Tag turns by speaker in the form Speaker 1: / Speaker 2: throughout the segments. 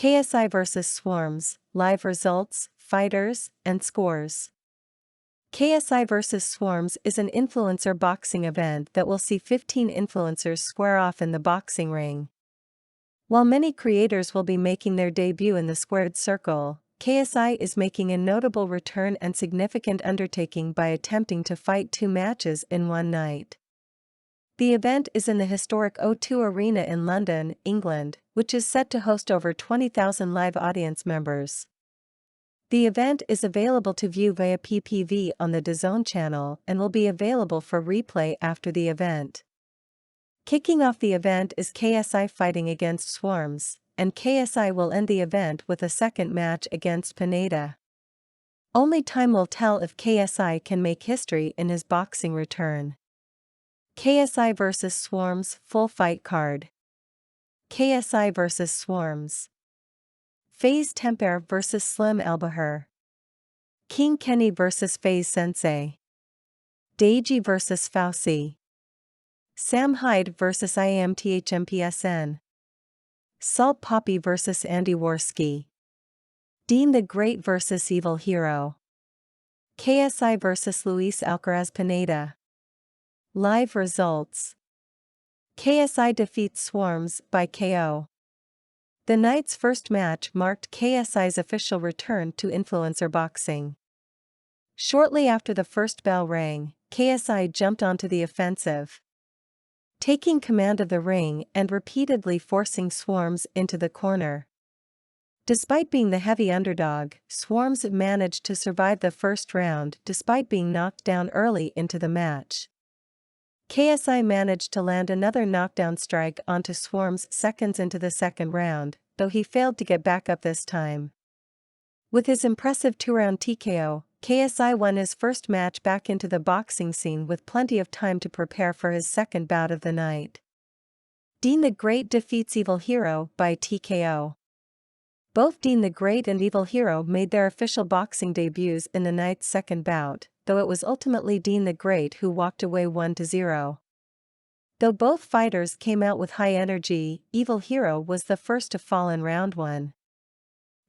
Speaker 1: KSI vs Swarmz, live results, fighters, and scores. KSI vs Swarmz is an influencer boxing event that will see 15 influencers square off in the boxing ring. While many creators will be making their debut in the squared circle, KSI is making a notable return and significant undertaking by attempting to fight 2 matches in one night. The event is in the historic O2 Arena in London, England, which is set to host over 20,000 live audience members. The event is available to view via PPV on the DAZN channel and will be available for replay after the event. Kicking off the event is KSI fighting against Swarmz, and KSI will end the event with a second match against Pineda. Only time will tell if KSI can make history in his boxing return. KSI vs Swarmz full fight card. KSI vs Swarmz. FaZe Temper vs Slim Elbahir. King Kenny vs FaZe Sensei. Deji vs Fauci. Sam Hyde vs IAMTHMPSN. Salt Poppy vs Andy Worski. Dean the Great vs Evil Hero. KSI vs Luis Alcaraz Pineda. Live results. KSI defeats Swarmz by KO. The night's first match marked KSI's official return to influencer boxing. Shortly after the first bell rang, KSI jumped onto the offensive, taking command of the ring and repeatedly forcing Swarmz into the corner. Despite being the heavy underdog, Swarmz managed to survive the first round despite being knocked down early into the match. KSI managed to land another knockdown strike onto Swarmz seconds into the second round, though he failed to get back up this time. With his impressive 2-round TKO, KSI won his first match back into the boxing scene with plenty of time to prepare for his second bout of the night. Dean the Great defeats Evil Hero by TKO. Both Dean the Great and Evil Hero made their official boxing debuts in the night's second bout, though it was ultimately Dean the Great who walked away 1-0. Though both fighters came out with high energy, Evil Hero was the first to fall in round 1.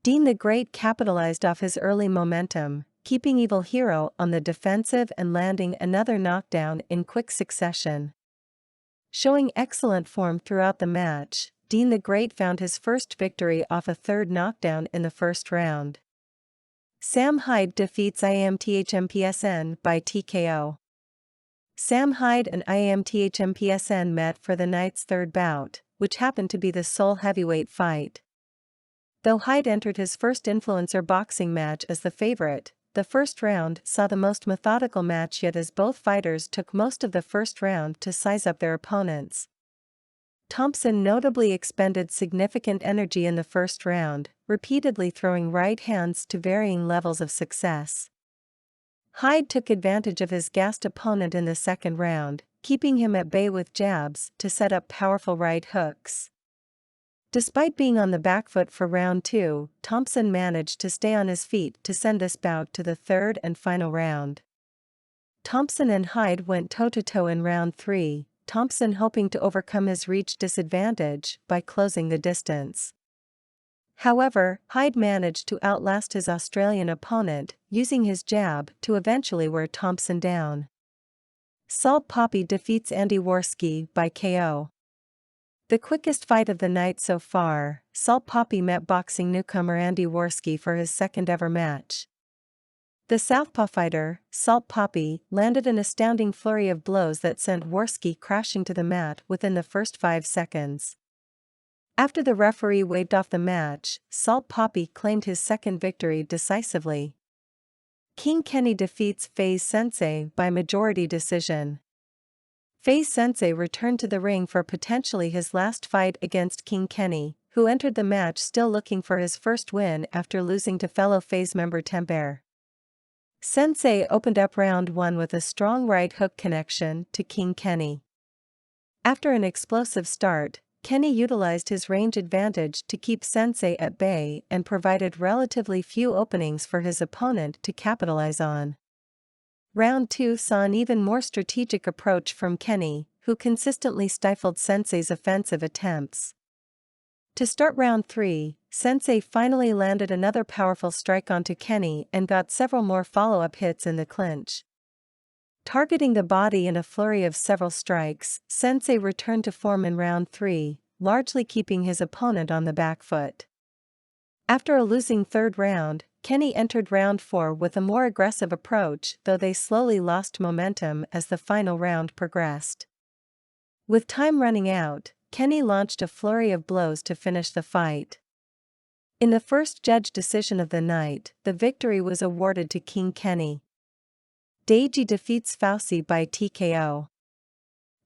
Speaker 1: Dean the Great capitalized off his early momentum, keeping Evil Hero on the defensive and landing another knockdown in quick succession. Showing excellent form throughout the match, Dean the Great found his first victory off a third knockdown in the first round. Sam Hyde defeats IAMTHMPSN by TKO. Sam Hyde and IAMTHMPSN met for the night's third bout, which happened to be the sole heavyweight fight. Though Hyde entered his first influencer boxing match as the favorite, the first round saw the most methodical match yet as both fighters took most of the first round to size up their opponents. Thompson notably expended significant energy in the first round, repeatedly throwing right hands to varying levels of success. Hyde took advantage of his gassed opponent in the second round, keeping him at bay with jabs to set up powerful right hooks. Despite being on the back foot for round 2, Thompson managed to stay on his feet to send this bout to the third and final round. Thompson and Hyde went toe-to-toe in round 3, Thompson hoping to overcome his reach disadvantage by closing the distance. However, Hyde managed to outlast his Australian opponent, using his jab to eventually wear Thompson down. Salt Poppy defeats Andy Worski by KO. The quickest fight of the night so far, Salt Poppy met boxing newcomer Andy Worski for his second ever match. The southpaw fighter, Salt Poppy, landed an astounding flurry of blows that sent Worski crashing to the mat within the first 5 seconds. After the referee waved off the match, Salt Poppy claimed his second victory decisively. King Kenny defeats FaZe Sensei by majority decision. FaZe Sensei returned to the ring for potentially his last fight against King Kenny, who entered the match still looking for his first win after losing to fellow FaZe member Temper. Sensei opened up round 1 with a strong right hook connection to King Kenny. After an explosive start, Kenny utilized his range advantage to keep Sensei at bay and provided relatively few openings for his opponent to capitalize on. Round 2 saw an even more strategic approach from Kenny, who consistently stifled Sensei's offensive attempts. To start round 3, Sensei finally landed another powerful strike onto Kenny and got several more follow-up hits in the clinch. Targeting the body in a flurry of several strikes, Sensei returned to form in round 3, largely keeping his opponent on the back foot. After a losing third round, Kenny entered round 4 with a more aggressive approach, though they slowly lost momentum as the final round progressed. With time running out, Kenny launched a flurry of blows to finish the fight. In the first judge decision of the night, the victory was awarded to King Kenny. Deiji defeats Fauci by TKO.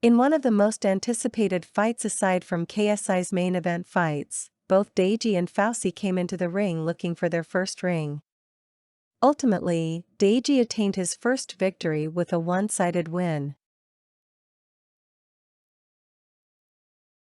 Speaker 1: In one of the most anticipated fights aside from KSI's main event fights, both Deiji and Fauci came into the ring looking for their first ring. Ultimately, Deiji attained his first victory with a one-sided win.